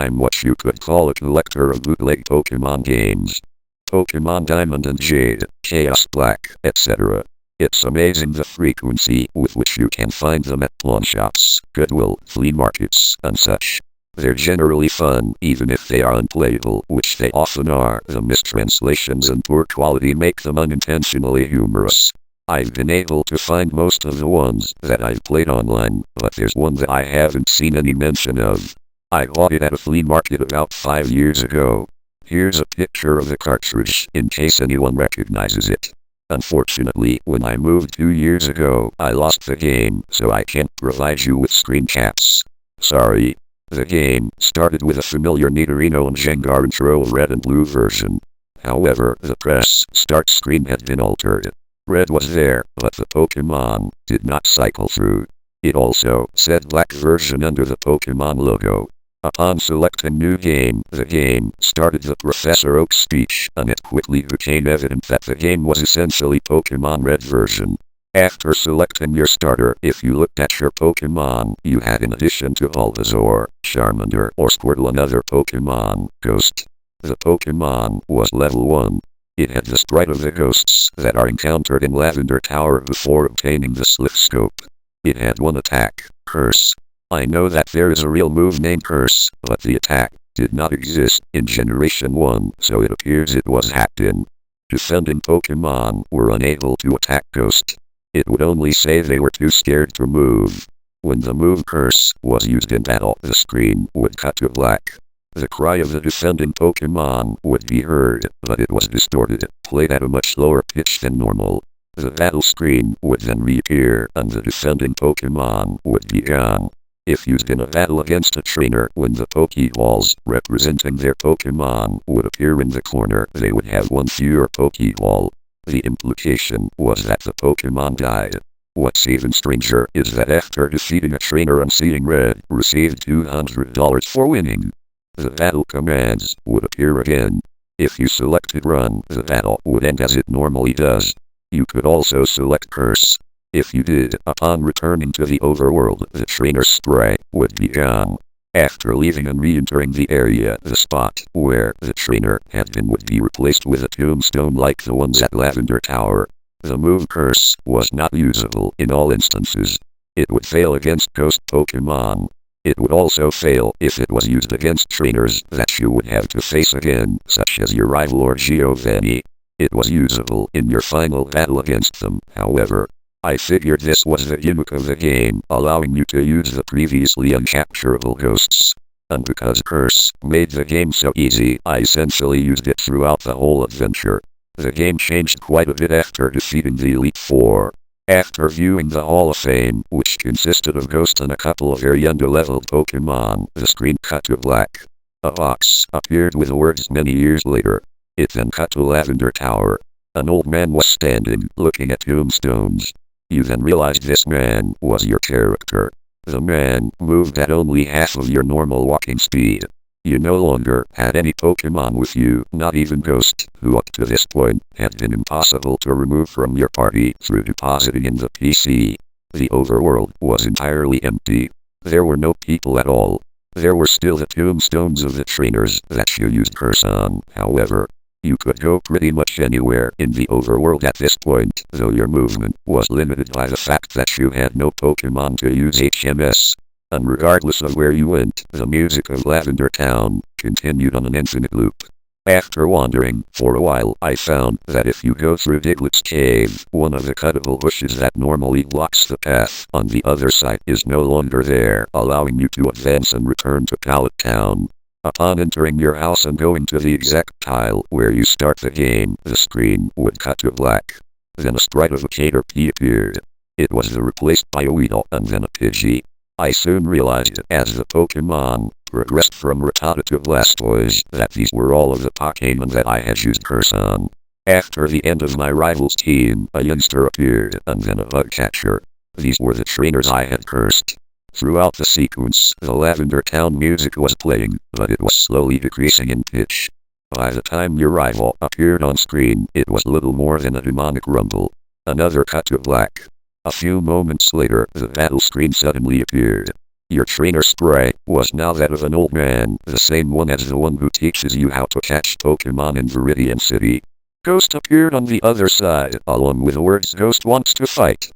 I'm what you could call a collector of bootleg Pokemon games. Pokemon Diamond and Jade, Chaos Black, etc. It's amazing the frequency with which you can find them at pawn shops, Goodwill, flea markets, and such. They're generally fun, even if they are unplayable, which they often are. The mistranslations and poor quality make them unintentionally humorous. I've been able to find most of the ones that I've played online, but there's one that I haven't seen any mention of. I bought it at a flea market about 5 years ago. Here's a picture of the cartridge, in case anyone recognizes it. Unfortunately, when I moved 2 years ago, I lost the game, so I can't provide you with screenshots. Sorry. The game started with a familiar Nidorino and Gengar intro red and blue version. However, the press start screen had been altered. Red was there, but the Pokemon did not cycle through. It also said black version under the Pokemon logo. Upon selecting new game, the game started the Professor Oak speech, and it quickly became evident that the game was essentially Pokemon Red version. After selecting your starter, if you looked at your Pokemon, you had, in addition to Bulbasaur, Charmander, or Squirtle, another Pokemon, Ghost. The Pokemon was level 1. It had the sprite of the ghosts that are encountered in Lavender Tower before obtaining the Slip Scope. It had one attack, Curse. I know that there is a real move named Curse, but the attack did not exist in Generation 1, so it appears it was hacked in. Defending Pokemon were unable to attack Ghost. It would only say they were too scared to move. When the move Curse was used in battle, the screen would cut to black. The cry of the defending Pokemon would be heard, but it was distorted, played at a much lower pitch than normal. The battle screen would then reappear, and the defending Pokemon would be gone. If used in a battle against a trainer, when the Pokeballs representing their Pokemon would appear in the corner, they would have one fewer Pokeball. The implication was that the Pokemon died. What's even stranger is that after defeating a trainer and seeing Red received $200 for winning. The battle commands would appear again. If you selected Run, the battle would end as it normally does. You could also select Curse. If you did, upon returning to the overworld, the trainer's spray would be gone. After leaving and re-entering the area, the spot where the trainer had been would be replaced with a tombstone like the ones at Lavender Tower. The move Curse was not usable in all instances. It would fail against Ghost Pokemon. It would also fail if it was used against trainers that you would have to face again, such as your rival or Giovanni. It was usable in your final battle against them, however. I figured this was the gimmick of the game, allowing you to use the previously uncapturable ghosts. And because Curse made the game so easy, I essentially used it throughout the whole adventure. The game changed quite a bit after defeating the Elite Four. After viewing the Hall of Fame, which consisted of Ghost and a couple of Arienda-leveled Pokemon, the screen cut to black. A box appeared with the words "Many years later." It then cut to Lavender Tower. An old man was standing, looking at tombstones. You then realized this man was your character. The man moved at only half of your normal walking speed. You no longer had any Pokemon with you, not even Ghost, who up to this point had been impossible to remove from your party through depositing in the PC. The overworld was entirely empty. There were no people at all. There were still the tombstones of the trainers that you used Curse on, however. You could go pretty much anywhere in the overworld at this point, though your movement was limited by the fact that you had no Pokemon to use HMS. And regardless of where you went, the music of Lavender Town continued on an infinite loop. After wandering for a while, I found that if you go through Diglett's cave, one of the cuttable bushes that normally blocks the path on the other side is no longer there, allowing you to advance and return to Pallet Town. Upon entering your house and going to the exact tile where you start the game, the screen would cut to black. Then a sprite of a Caterpie appeared. It was replaced by a Weedle and then a Pidgey. I soon realized as the Pokemon progressed from Rattata to Blastoise that these were all of the Pokemon that I had used Curse on. After the end of my rival's team, a youngster appeared and then a Bugcatcher. These were the trainers I had cursed. Throughout the sequence, the Lavender Town music was playing, but it was slowly decreasing in pitch. By the time your rival appeared on screen, it was little more than a demonic rumble. Another cut to black. A few moments later, the battle screen suddenly appeared. Your trainer sprite was now that of an old man, the same one as the one who teaches you how to catch Pokemon in Viridian City. Ghost appeared on the other side, along with the words "Ghost wants to fight."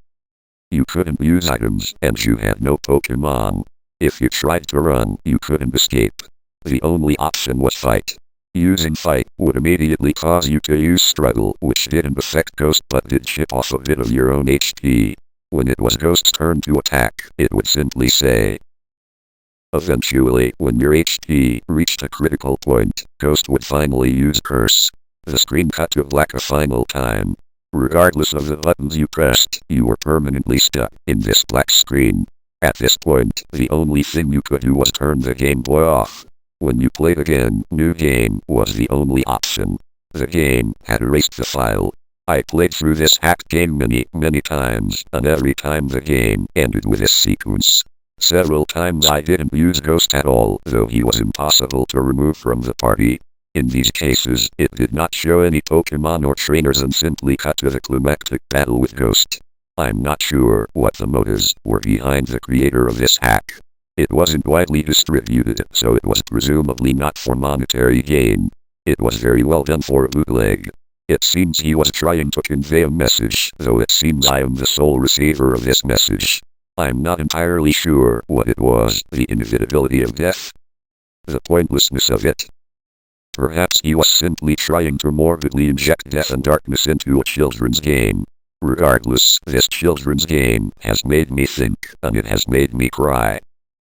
You couldn't use items, and you had no Pokemon. If you tried to run, you couldn't escape. The only option was fight. Using fight would immediately cause you to use struggle, which didn't affect Ghost but did chip off a bit of your own HP. When it was Ghost's turn to attack, it would simply say. Eventually, when your HP reached a critical point, Ghost would finally use Curse. The screen cut to black a final time. Regardless of the buttons you pressed, you were permanently stuck in this black screen. At this point, the only thing you could do was turn the Game Boy off. When you played again, New Game was the only option. The game had erased the file. I played through this hacked game many times, and every time the game ended with this sequence. Several times I didn't use Ghost at all, though he was impossible to remove from the party. In these cases, it did not show any Pokemon or trainers and simply cut to the climactic battle with Ghost. I'm not sure what the motives were behind the creator of this hack. It wasn't widely distributed, so it was presumably not for monetary gain. It was very well done for a bootleg. It seems he was trying to convey a message, though it seems I am the sole receiver of this message. I'm not entirely sure what it was, the inevitability of death, the pointlessness of it. Perhaps he was simply trying to morbidly inject death and darkness into a children's game. Regardless, this children's game has made me think, and it has made me cry.